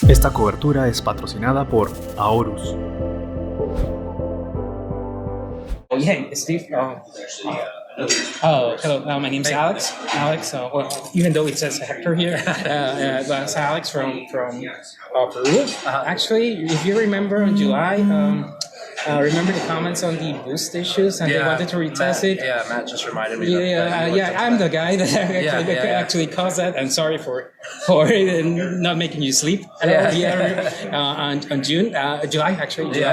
Esta cobertura es patrocinada por Aorus. Oh, yeah, Steve. Hello. My name's Alex. Well, even though it says Hector here, but it's Alex from Peru. Actually, if you remember in July, remember the comments on the boost issues, and they wanted to retest it. Yeah, Matt just reminded me. I'm the guy that actually caused that. I'm sorry for not making you sleep at all. On July actually.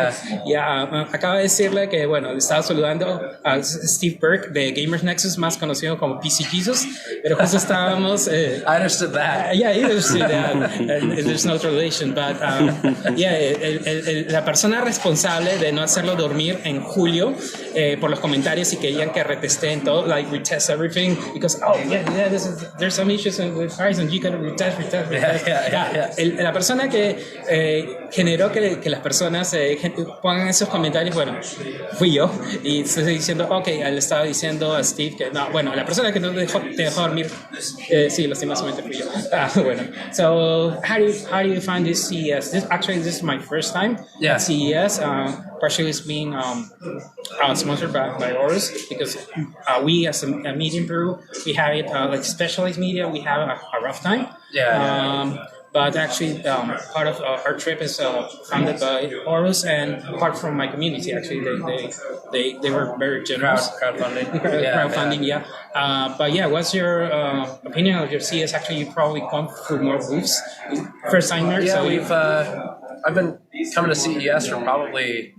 Acaba de decirle que bueno, le estaba saludando a Steve Burke de Gamers Nexus, más conocido como PC Jesus, pero justo estábamos. I understood that. Yeah, he understood that. There's no relation, but la persona responsable de no hacerlo dormir en julio por los comentarios y querían que retesteen todo, like retest everything because there's some issues with Horizon, you gotta retest. La persona que generó que las personas pongan esos comentarios, bueno, fui yo, y estoy diciendo, le estaba diciendo a Steve que no, bueno, la persona que no te dejó dormir, sí, lastimosamente fui yo. Bueno, so how do you find this CES? This is my first time at CES. Partially it's being sponsored by Horus because we as a media in Peru, we have it like specialized media, we have a rough time. But actually, part of our trip is funded by Horus and part from my community. Actually, they were very generous. Crowdfunding. But yeah, what's your opinion of your CES? Actually, you probably come through more booths. First timer. Yeah, so I've been coming to CES for probably,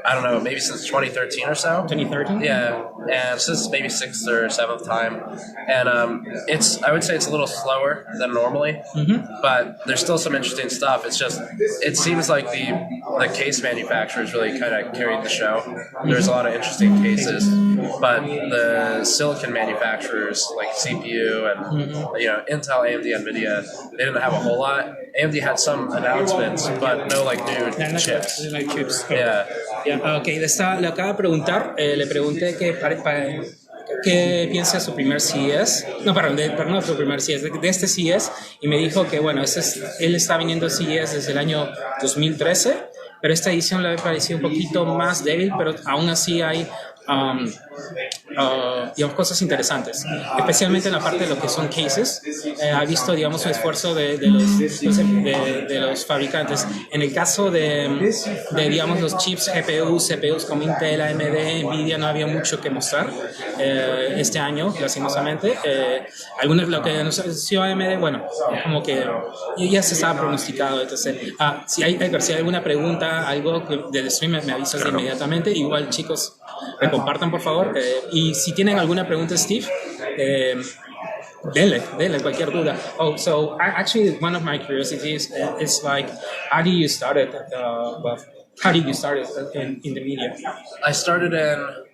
I don't know, maybe since 2013 or so. 2013? Yeah, and since maybe 6th or 7th time. And I would say it's a little slower than normally, but there's still some interesting stuff. It's just, it seems like the case manufacturers really kind of carried the show. There's a lot of interesting cases, but the silicon manufacturers like CPU and Intel, AMD, NVIDIA, they didn't have a whole lot. AMD had some announcements, but no like new chips. Okay, le acaba de preguntar, le pregunté qué piensa de su primer CES, no su primer CES, de este CES, y me dijo que bueno, él está viniendo a CES desde el año 2013, pero esta edición le ha parecido un poquito más débil, pero aún así hay digamos, cosas interesantes, especialmente en la parte de lo que son cases. Ha visto, digamos, un esfuerzo de los fabricantes. En el caso de digamos, los chips CPUs como Intel, AMD, Nvidia, no había mucho que mostrar este año, lastimosamente. Algunos, lo que nos anunció AMD, bueno, como que ya se estaba pronosticado. Entonces, si hay alguna pregunta, algo del stream, me avisas inmediatamente. Igual, chicos, me compartan, por favor. Y si tienen alguna pregunta, Steve, denle cualquier duda. So actually, one of my curiosities is like, how did you start it? How did you start it in the media? I started the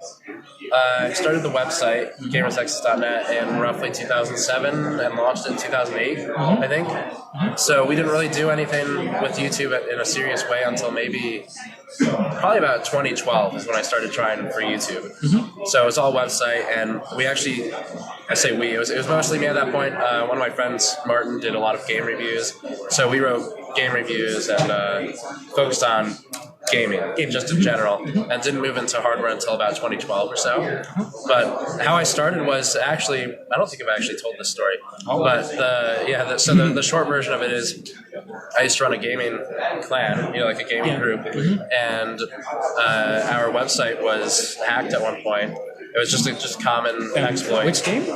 website, gamersnexus.net, in roughly 2007 and launched it in 2008, I think. So we didn't really do anything with YouTube in a serious way until probably about 2012 is when I started trying for YouTube. So it was all website, and we actually, it was mostly me at that point. One of my friends, Martin, did a lot of game reviews. So we wrote game reviews and focused on gaming just in general, and didn't move into hardware until about 2012 or so. But how I started was actually, I don't think I've actually told this story, but the short version of it is I used to run a gaming clan, like a gaming group, and our website was hacked at one point. It was just a common exploit. Which game?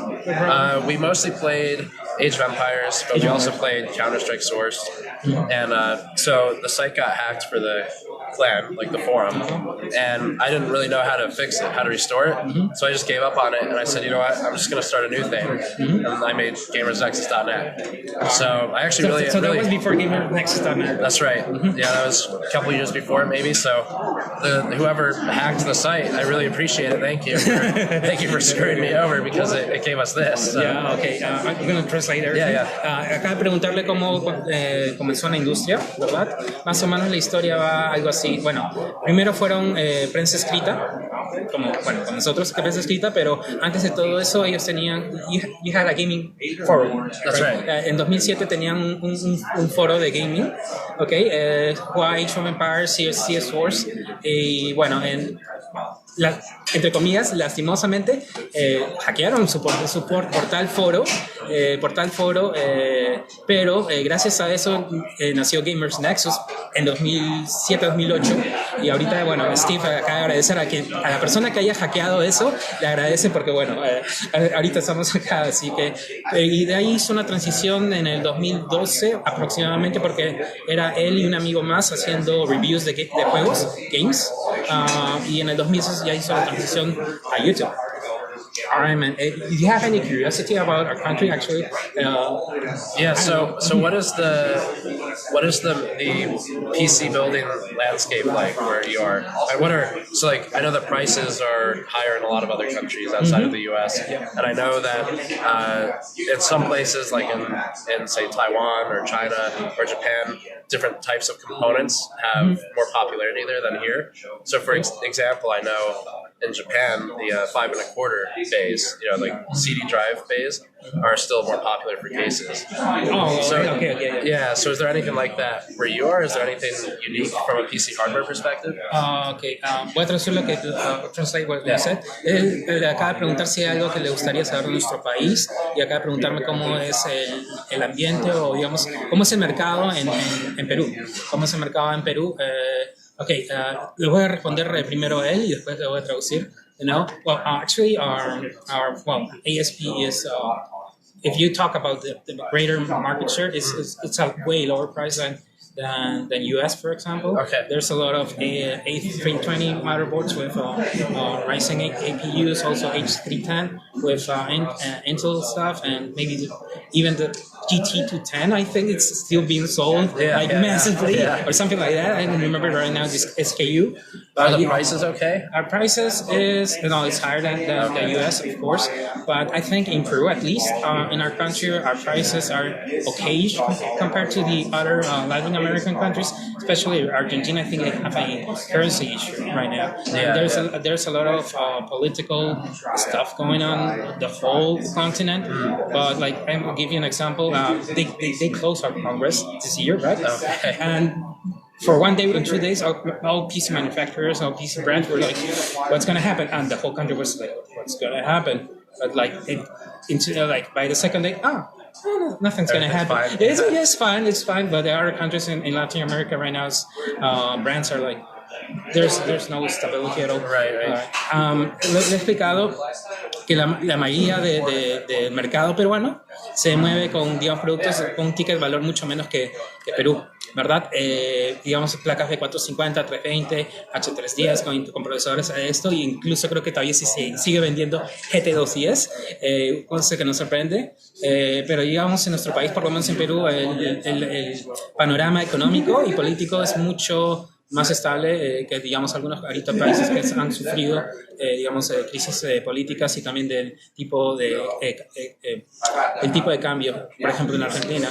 We mostly played Age of Empires, but we also played Counter-Strike Source. And so the site got hacked for the clan, like the forum, and I didn't really know how to fix it, how to restore it. So I just gave up on it, and I said, you know what, I'm just going to start a new thing. And I made gamersnexus.net. So I actually So that was before gamersnexus.net. That's right. Yeah, that was a couple years before, maybe. So whoever hacked the site, I really appreciate it. Thank you. Thank you for screwing me over because it gave us this. So. Yeah, okay. I'm going to translate everything. Acá de preguntarle cómo comenzó en la industria, ¿verdad? Más o menos la historia va algo así. sí, bueno, primero fueron prensa escrita, como, bueno, con nosotros que prensa escrita, pero antes de todo eso ellos tenían, you had a gaming forum. That's right. En 2007 tenían un foro de gaming, ¿ok? Jugaba Age of Empires, CS Wars, y bueno, entre comillas, lastimosamente, hackearon su portal foro, pero gracias a eso nació Gamers Nexus en 2007-2008, y ahorita, bueno, Steve acaba de agradecer a la persona que haya hackeado eso, le agradece porque, bueno, ahorita estamos acá, así que, y de ahí hizo una transición en el 2012 aproximadamente, porque era él y un amigo más haciendo reviews de juegos, games, y en el 2006 ya hizo la transición a YouTube. All right, man. Do you have any curiosity about our country, actually? Yeah. So what is the PC building landscape like where you are? I know the prices are higher in a lot of other countries outside of the U.S. And I know that in some places, like in say Taiwan or China or Japan, different types of components have more popularity there than here. So for example, I know in Japan, the 5 1/4 bays, like CD drive bays, are still more popular for cases. Oh, so, okay. Yeah, so is there anything like that where you are? Is there anything unique from a PC hardware perspective? Okay. Voy a traducir lo que translate what you said. Él acaba de preguntar si hay algo que le gustaría saber de nuestro país, y acaba de preguntarme cómo es el ambiente, o digamos, cómo es el mercado en Perú. ¿Cómo es el mercado en Perú? Le voy a responder primero a él y después le voy a traducir. Well, actually, our ASP is, if you talk about the greater market share, it's a way lower price than US, for example. Okay. There's a lot of A320 motherboards with Ryzen APUs, also H310 with Intel stuff, and maybe even the GT210. I think it's still being sold massively or something like that. I don't remember right now this SKU. Are the prices okay? Our prices it's higher than the US, of course, but I think in Peru, at least, in our country, our prices are okay compared to the other Latin American countries, especially Argentina. I think they have a currency issue right now. There's a lot of political stuff going on the whole continent, but like I will give you an example. They closed our Congress this year, right? Okay. And for 1 day and 2 days, all PC manufacturers, all PC brands were like, "What's going to happen?" And the whole country was like, "What's going to happen?" But by the second day, nothing's going to happen. Fine. It's fine. But there are countries in Latin America right now, brands are like, there's no stability at all. Right. Le he explicado que la mayoría del mercado peruano se mueve con, digamos, productos con un ticket de valor mucho menos que Perú, ¿verdad? Digamos, placas de 450, 320, H310 con procesadores a esto, e incluso creo que todavía sigue vendiendo GT210, cosa que nos sorprende. Pero digamos, en nuestro país, por lo menos en Perú, el panorama económico y político es mucho más estable que, digamos, algunos ahorita países que han sufrido, digamos, crisis políticas y también del tipo de el tipo de cambio, por ejemplo, en Argentina.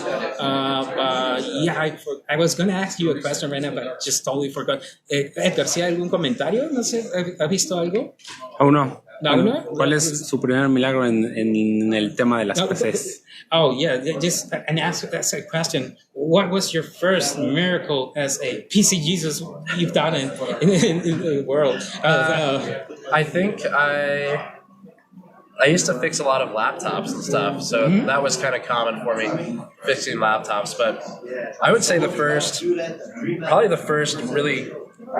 I was going to ask you a question right now, but just totally forgot. Edgar, ¿sí hay algún comentario? No sé, ¿has visto algo? Aún no. ¿No? ¿Cuál es su primer milagro en el tema de las PCs? Oh, yeah, just and ask a question. What was your first miracle as a PC Jesus you've done in the world? I think I used to fix a lot of laptops and stuff, so that was kind of common for me, fixing laptops. But I would say probably the first really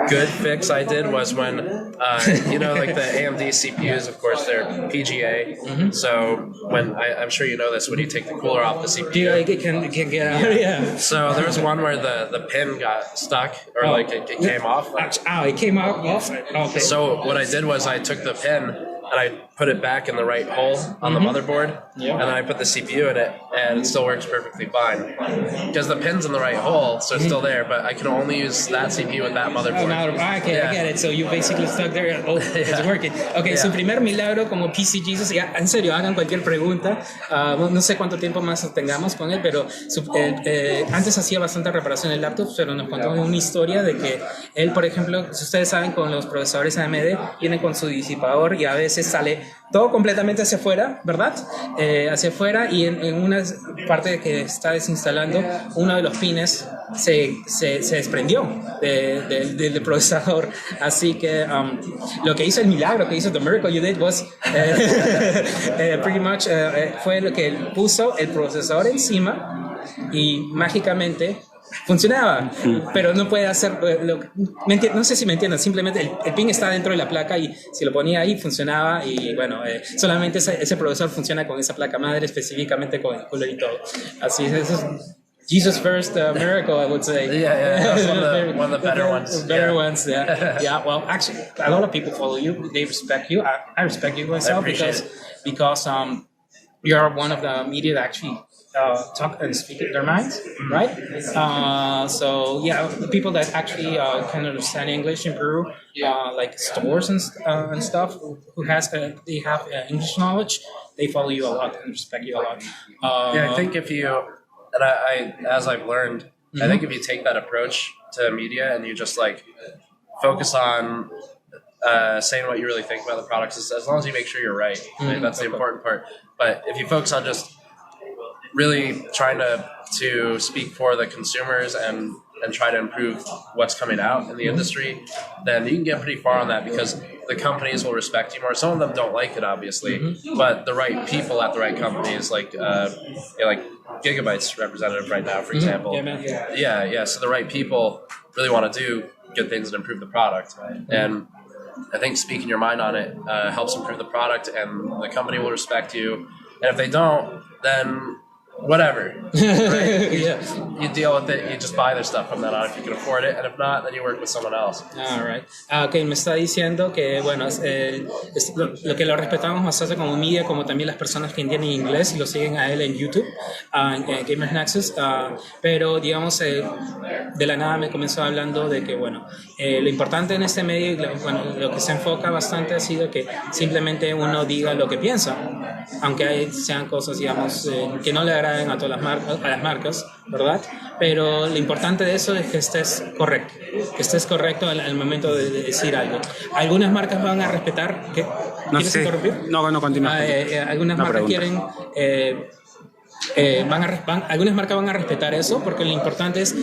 good fix I did was when, like the AMD CPUs, of course, they're PGA. So when, I'm sure you know this, when you take the cooler off the CPU. It can get out, yeah. So there was one where the pin got stuck, or it came off. It came off? Okay. So what I did was I took the pin and I put it back in the right hole on the motherboard, and then I put the CPU in it, and it still works perfectly fine. Because the pin's in the right hole, so it's still there, but I can only use that CPU with that motherboard. Okay, I get it. So you basically stuck there. Oh, it's working. Okay, su primer milagro como PC Jesus. Ya, en serio, hagan cualquier pregunta. No sé cuánto tiempo más tengamos con él, pero antes hacía bastante reparación en laptops, pero nos contó una historia de que él, por ejemplo, si ustedes saben, con los procesadores AMD, vienen con su disipador y a veces sale todo completamente hacia afuera, ¿verdad? Hacia afuera, y en una parte que está desinstalando, uno de los pines se desprendió del procesador. Así que lo que hizo, el milagro que hizo, the miracle you did was pretty much fue lo que puso el procesador encima y mágicamente funcionaba, pero no puede hacer no sé si me entiendes, simplemente el pin está dentro de la placa y si lo ponía ahí funcionaba, y bueno, solamente ese procesador funciona con esa placa madre, específicamente con el cooler y todo. Así es, eso es Jesus' first miracle, I would say. Yeah, that's one of the better ones. Better ones, yeah. Yeah, well, actually, a lot of people follow you. They respect you. I respect you myself because you're one of the media that actually talk and speak their minds, right? So yeah, the people that actually can understand English in Peru, like stores and stuff, who they have English knowledge, they follow you a lot and respect you a lot. I think if you, and I as I've learned, I think if you take that approach to media and you just like focus on saying what you really think about the products, as long as you make sure you're right, that's the important part. But if you focus on just really trying to speak for the consumers and try to improve what's coming out in the industry, then you can get pretty far on that because the companies will respect you more. Some of them don't like it, obviously, but the right people at the right companies, like like Gigabyte's representative right now, for example. Yeah. So the right people really want to do good things and improve the product. And I think speaking your mind on it helps improve the product, and the company will respect you. And if they don't, then whatever. Right? You deal with it. You just buy their stuff from that on if you can afford it, and if not, then you work with someone else. All right. Okay, me está diciendo que bueno, lo que lo respetamos bastante como media, como también las personas que entienden inglés y lo siguen a él en YouTube, en Gamers Nexus, pero digamos de la nada me comenzó hablando de que bueno, lo importante en este medio, lo que se enfoca bastante ha sido que simplemente uno diga lo que piensa, aunque sean cosas, digamos, que no le agraden a todas las marcas, ¿verdad? Pero lo importante de eso es que estés correcto al momento de decir algo. Algunas marcas van a respetar. ¿Quieres interrumpir? No, continúa. Algunas marcas quieren algunas marcas van a respetar eso porque lo importante es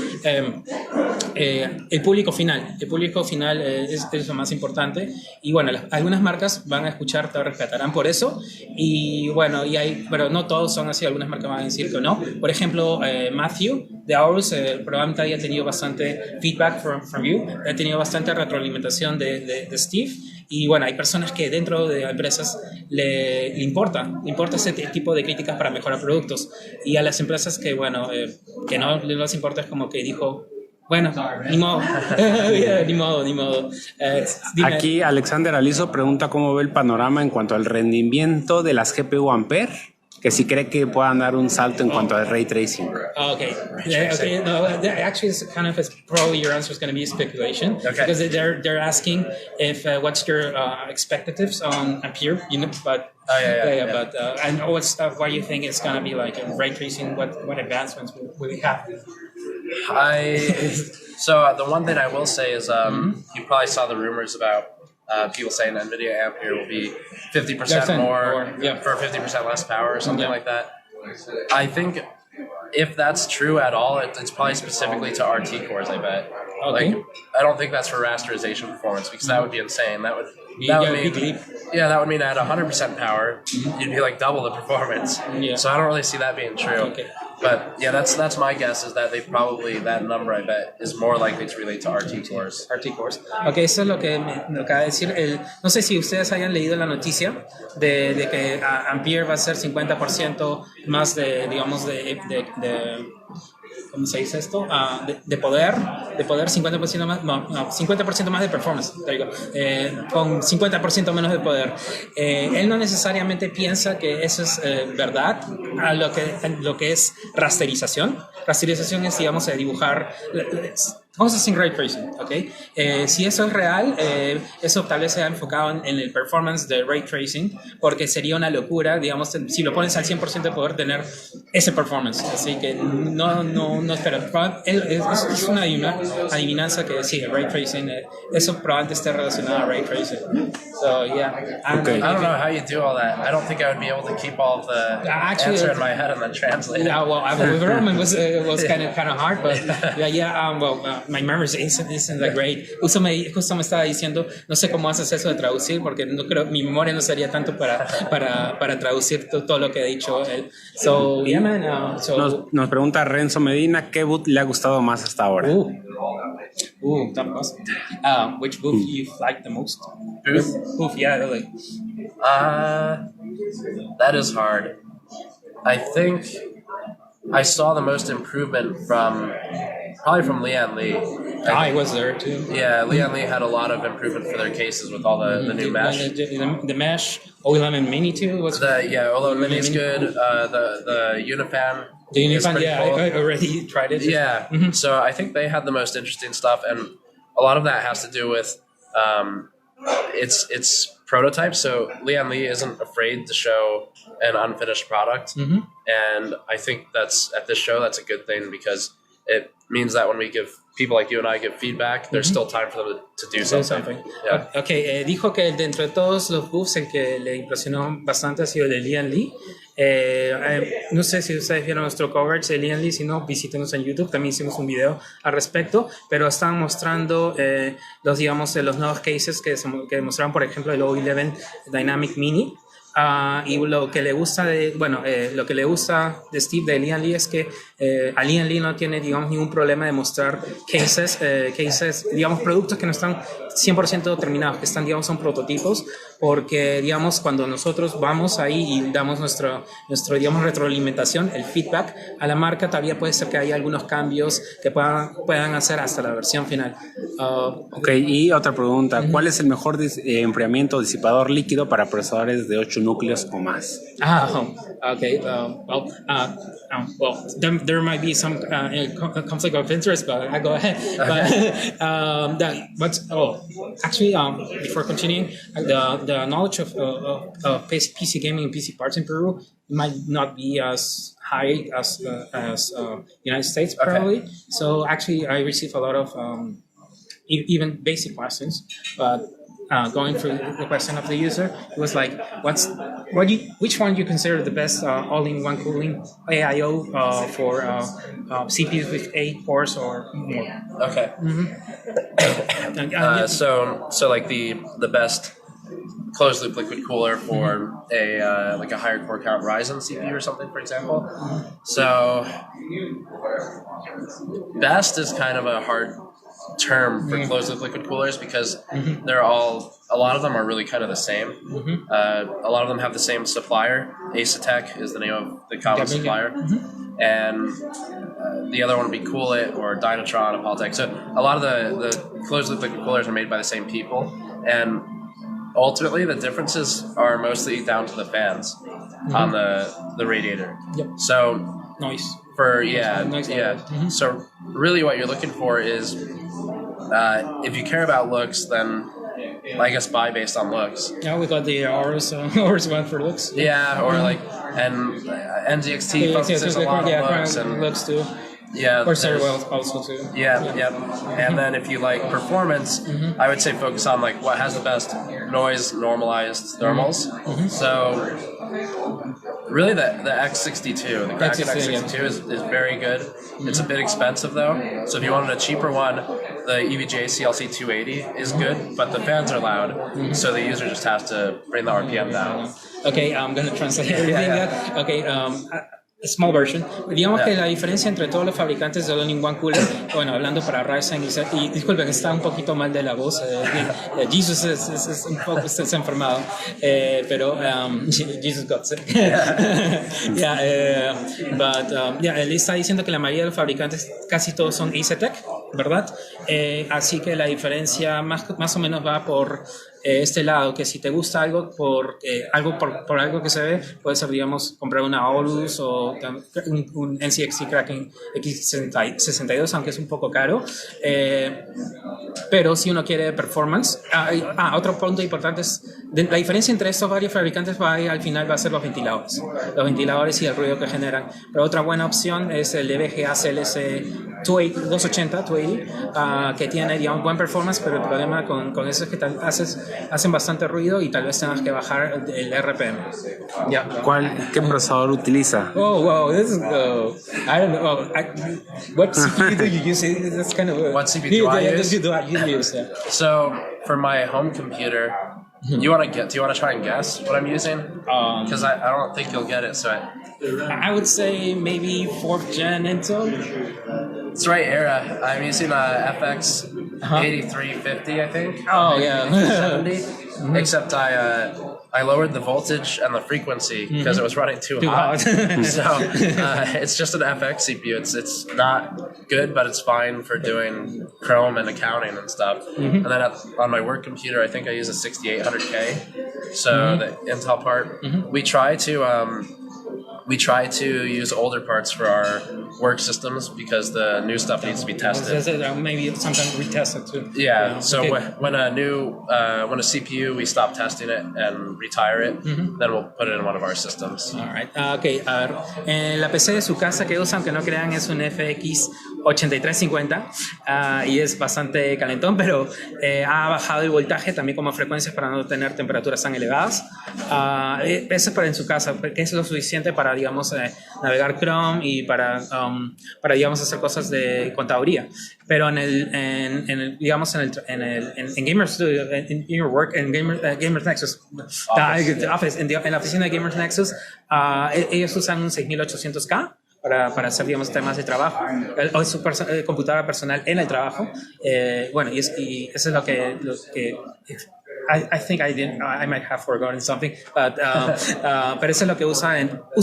el público final. El público final es lo más importante, y bueno, algunas marcas van a escuchar, te respetarán por eso, y bueno, pero no todos son así. Algunas marcas van a decir que no. Por ejemplo, Matthew de Aorus probablemente haya tenido bastante feedback from you, ha tenido bastante retroalimentación de Steve. Y bueno, hay personas que dentro de empresas le importa ese tipo de críticas para mejorar productos, y a las empresas que bueno, que no les importa, es como que dijo, bueno, ni modo. ni modo. Aquí Alexander Aliso pregunta cómo ve el panorama en cuanto al rendimiento de las GPU Ampere, que si cree que puedan dar un salto en cuanto al ray tracing. Okay. No, actually, it's kind of probably your answer is going to be speculation, because they're asking if what's your expectations on Ampere, but but and what do you think it's going to be like in ray tracing? What advancements will we have? So the one thing I will say is you probably saw the rumors about people saying NVIDIA Ampere will be 50% more for 50% less power or something like that. I think if that's true at all, it's probably specifically to RT cores, I bet. Okay. Like, I don't think that's for rasterization performance, because that would be insane. That would mean at 100% power, you'd be like double the performance. Yeah. So I don't really see that being true. Okay. But yeah, that's my guess, is that that number, I bet, is more likely to relate to RT cores. RT cores. Ok, eso es lo que me acaba de decir. No sé si ustedes hayan leído la noticia de que Ampere va a ser 50% más de ¿cómo se dice esto? De poder 50% más, no, 50% más de performance, digo, con 50% menos de poder. Él no necesariamente piensa que eso es verdad a lo que es rasterización. Rasterización es, digamos, dibujar cosas sin ray tracing, ¿ok? Si eso es real, eso tal vez sea enfocado en el performance de ray tracing, porque sería una locura, digamos, si lo pones al 100% de poder tener ese performance. Así que no espera. Es una adivinanza que sí, ray tracing, eso probablemente esté relacionado a ray tracing. So, yeah. Okay. I don't know how you do all that. I don't think I would be able to keep all of the answer in my head and then translate it. Yeah, well, with Roman was kind of hard, but my memory isn't that great. Justo me estaba diciendo, no sé cómo haces eso de traducir, porque no creo, mi memoria no sería tanto para traducir todo lo que ha dicho él. So, yeah, man. Nos pregunta Renzo Medina, ¿qué boot le ha gustado más hasta ahora? Tough question. Which booth you like the most? Booth, yeah, really. That is hard. I think I saw the most improvement probably from Lian Li. I was there too. Yeah, Lian Li had a lot of improvement for their cases with all the new mesh. The mesh, O11 Mini too was. O11 Mini is good. The Unifan. The Unifan, yeah, cool. I already tried it. Yeah, so I think they had the most interesting stuff, and a lot of that has to do with its prototype. So Lian Li isn't afraid to show an unfinished product, and I think that's at this show that's a good thing because it means that when we give people like you and I give feedback, there's still time for them to do something. Yeah. Okay, dijo que dentro de todos los booths el que le impresionó bastante ha sido el de Lian Li. No sé si ustedes vieron nuestro coverage de Lian Li, si no, visítenos en YouTube, también hicimos un video al respecto, pero estaban mostrando los nuevos cases que mostraron, por ejemplo, el O11 Dynamic Mini. Y lo que le gusta de Steve de Lian Li es que a Lian Li no tiene, digamos, ningún problema de mostrar cases, digamos, productos que no están 100% terminados, que están, digamos, son prototipos, porque, digamos, cuando nosotros vamos ahí y damos nuestro digamos, retroalimentación, el feedback a la marca, todavía puede ser que haya algunos cambios que puedan hacer hasta la versión final. Ok, y otra pregunta, ¿cuál es el mejor enfriamiento o disipador líquido para procesadores de 8 núcleos o más? Okay. There might be some conflict of interest, but I go ahead. Before continuing, the knowledge of PC gaming and PC parts in Peru might not be as high as United States probably. Okay. So actually, I received a lot of even basic questions, but. Going through the question of the user, it was like, which one you consider the best all-in-one cooling AIO for CPUs with 8 cores or more? Okay. So like the best closed loop liquid cooler for a like a higher core count Ryzen CPU or something, for example. So best is kind of a hard term for closed loop liquid coolers because a lot of them are really kind of the same. A lot of them have the same supplier. Asetek is the name of the common supplier. And the other one would be Coolit or Dynatron, Apoltec. So a lot of the closed loop liquid coolers are made by the same people. And ultimately the differences are mostly down to the fans on the radiator. Yep. So noise. So really what you're looking for is if you care about looks, then I guess buy based on looks. Yeah, we got the Aorus one for looks. Yeah, or like, and NZXT focuses a lot on looks. And looks too. Yeah. Or Cereal also too. Yeah. And then if you like performance, I would say focus on like what has the best noise normalized thermals. So really the X62, the Kraken X62 is very good. It's a bit expensive though. So if you wanted a cheaper one, the EVGA CLC 280 is good, but the fans are loud, so the user just has to bring the RPM down. Okay, I'm going to translate everything. Okay, small version. Digamos que la diferencia entre todos los fabricantes de All-in-One Cooler, bueno, hablando para Ryzen y disculpen, está un poquito mal de la voz, Jesus es un poco está enfermado, pero Jesus got sick. Él está diciendo que la mayoría de los fabricantes, casi todos son EasyTech, ¿verdad? Así que la diferencia más o menos va por este lado, que si te gusta algo por algo que se ve, puede ser, digamos, comprar una Aorus o un NCXT Kraken X62, aunque es un poco caro, pero si uno quiere performance. Otro punto importante es la diferencia entre estos varios fabricantes al final va a ser los ventiladores y el ruido que generan. Pero otra buena opción es el VGA CLS 280, que tiene, digamos, buen performance, pero el problema con eso es que hacen bastante ruido y tal vez tengas que bajar el RPM. ¿Qué procesador utiliza? Oh, wow, this is I don't know. What CPU do you use? That's kind of what CPU do I use? So for my home computer, do you want to try and guess what I'm using? Because I don't think you'll get it. So I would say maybe 4th gen Intel. It's right era. I'm using a FX 8350, I think. Oh yeah, 70. Except I lowered the voltage and the frequency because it was running too hot. So it's just an FX CPU. It's not good, but it's fine for doing Chrome and accounting and stuff. And then on my work computer, I think I use a 6800K. So the Intel part, we try to use older parts for our work systems because the new stuff needs to be tested. Maybe sometimes retest it too. Yeah. So when a CPU, we stop testing it and retire it, then we'll put it in one of our systems. All right. Okay. A ver, en la PC de su casa que usan, aunque no crean, es un FX 8350 y es bastante calentón, pero ha bajado el voltaje también como frecuencias para no tener temperaturas tan elevadas. Eso es para en su casa, que es lo suficiente para, digamos, navegar Chrome y para digamos, hacer cosas de contaduría. Pero en Gamer Studio, en your work, en Gamers Nexus, en la oficina de Gamers Nexus, ellos usan un 6800K para hacer, digamos, temas de trabajo, o su computadora personal en el trabajo. Bueno, y eso es lo que I think I might have forgotten something, pero eso es lo que usa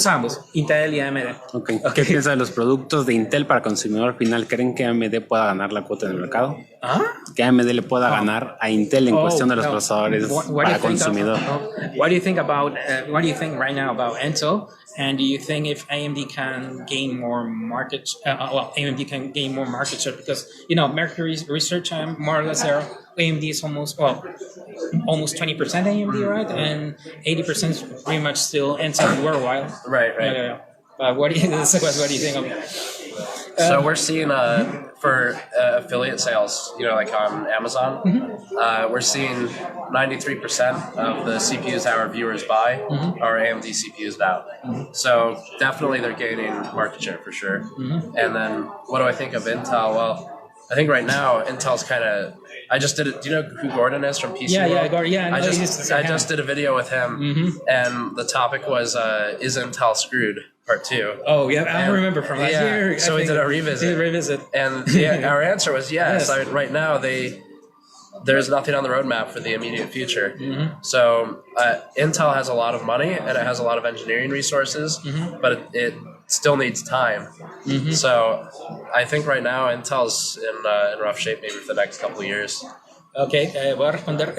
ambos, Intel y AMD. Okay. ¿Qué piensa de los productos de Intel para consumidor final? ¿Creen que AMD pueda ganar la cuota en el mercado? ¿Que AMD le pueda ganar a Intel en cuestión de los procesadores para consumidor? What do you think right now about Intel? And do you think if AMD can gain more market, AMD can gain more market share? Because, Mercury Research, more or less there, AMD is almost 20% AMD, right? And 80% is pretty much still Intel worldwide. Right. What do you think of it? So we're seeing for affiliate sales, like on Amazon, we're seeing 93% of the CPUs our viewers buy are AMD CPUs now. So definitely they're gaining market share for sure. And then what do I think of Intel? Well, I think right now Intel's kind of. I just did it. Do you know who Gordon is from PC World? Gordon. Yeah, I just did a video with him, and the topic was "Is Intel screwed?" Part 2. Oh yeah, I remember from last year. So we did a revisit. And our answer was yes. Right now there's nothing on the roadmap for the immediate future. So Intel has a lot of money and it has a lot of engineering resources, but it still needs time. So I think right now Intel's in rough shape maybe for the next couple of years. Okay, voy a responder.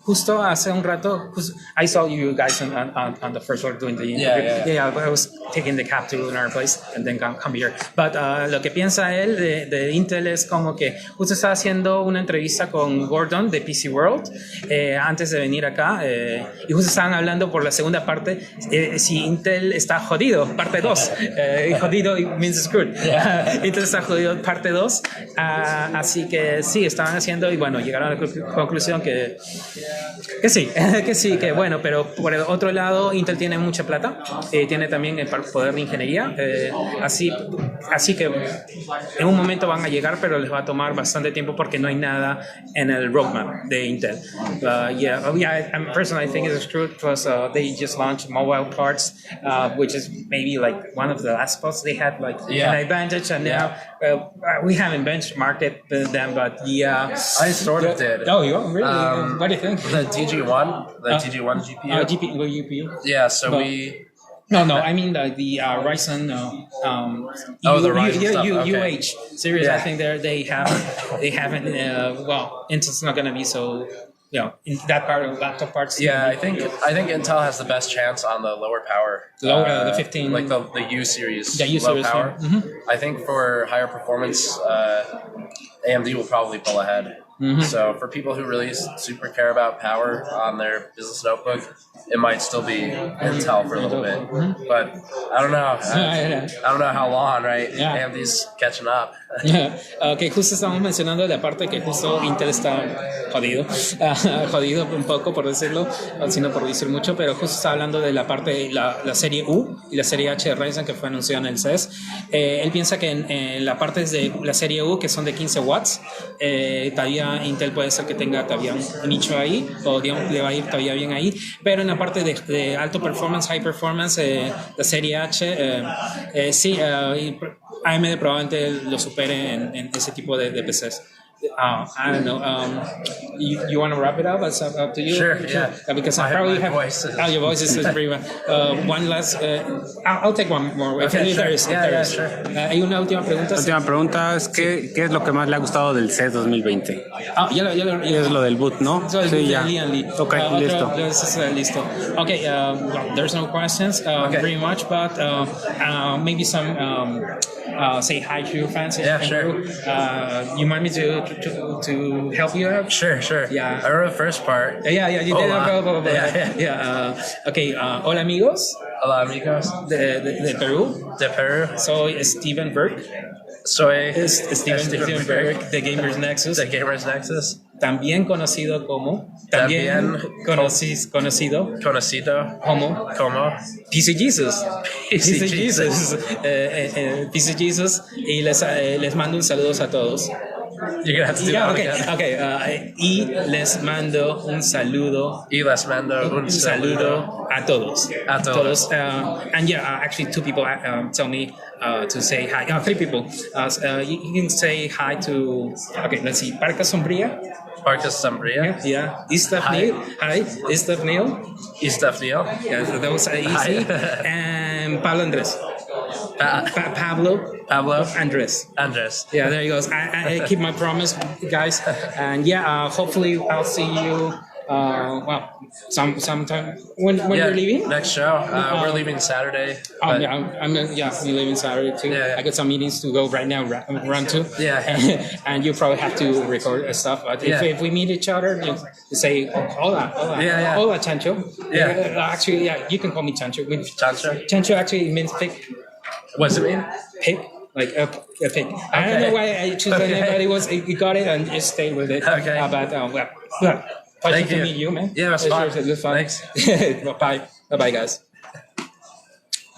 Justo hace un rato, I saw you guys on the first one doing the interview. Yeah, I was taking the cab to another place and then come here. But lo que piensa él de Intel es como que justo estaba haciendo una entrevista con Gordon de PC World antes de venir acá y justo estaban hablando por la segunda parte si Intel está jodido, parte 2. Jodido means screwed. Intel está jodido, parte 2. Así que sí, estaban haciendo y bueno, llegaron a la conclusión que sí, que bueno, pero por el otro lado, Intel tiene mucha plata, tiene también el poder de ingeniería, así que en un momento van a llegar, pero les va a tomar bastante tiempo porque no hay nada en el roadmap de Intel. Personally, I think it's true because they just launched mobile parts, which is maybe like one of the last spots they had like an advantage, and now we haven't benchmarked them, but I sort of did. Oh, you really? What do you think? The DG1 GPU. GPU. Yeah, so No, I mean the Ryzen. The Ryzen stuff. Okay. UH series. I think they haven't. Well, Intel's not going to be so. In that part of laptop parts. Yeah, I think Intel has the best chance on the lower power. The 15, like the U series. The U series power. Mm-hmm. I think for higher performance, AMD will probably pull ahead. Mm-hmm. So for people who really super care about power on their business notebook, it might still be Intel for a little bit. Mm-hmm. But I don't know. I don't know how long, right? Yeah. AMD's catching up. Que justo estamos mencionando la parte que justo Intel está jodido un poco por decirlo, sino por decir mucho, pero justo está hablando de la parte de la serie U y la serie H de Ryzen que fue anunciada en el CES. Él piensa que en la parte de la serie U, que son de 15 watts, todavía Intel puede ser que tenga todavía un nicho ahí, o digamos le va a ir todavía bien ahí, pero en la parte de alto performance, high performance, la serie H, sí, AMD probablemente lo supere en ese tipo de PCs. I don't know. You want to wrap it up? It's up to you. Sure. Yeah. Because I probably have. Your voice is pretty well. One last. I'll take one more. Okay, Sure. Sure. Hay una última pregunta. La última pregunta es ¿qué es lo que más le ha gustado del CES 2020? Ya es lo del boot, ¿no? Sí, ya. Ok, listo. Okay. There's no questions. Very much, but maybe some. Say hi to your fans. Yeah, sure. You want me to help you out? Sure. Yeah. I wrote the first part. Yeah, you did. Yeah. Okay. Hola amigos. Hola amigos. De Perú. De Perú. Soy Steven Berg. Soy Steven Berg de Gamers Nexus. De Gamers Nexus. También conocido como. Conocido como PC Jesus. PC Jesus. Y les mando un saludo a todos. Y les mando un saludo. A todos. And actually 2 people tell me to say hi. 3 people. You can say hi to. Okay, let's see. Parca Sombría. Yeah. Istafnil. Hi. Istafnil. Yeah, that was easy. And Pablo Andres. Pablo Andres. Yeah, there he goes. I keep my promise, guys. And hopefully I'll see you. Sometime when you're leaving. Next show. We're leaving Saturday. I'm leaving Saturday too. Yeah. I got some meetings to go right now. Run to. Yeah. And you probably have to record stuff. But if we meet each other, you say hola. Hola, Chancho. Actually, you can call me Chancho. Chancho actually means pig. What does it mean? Pig. Like a pig. Okay. I don't know why I chose that name, but you got it and just stayed with it. Okay. Pleasure to meet you, man. Yeah, it was fun. It was fun. Thanks. Bye, guys.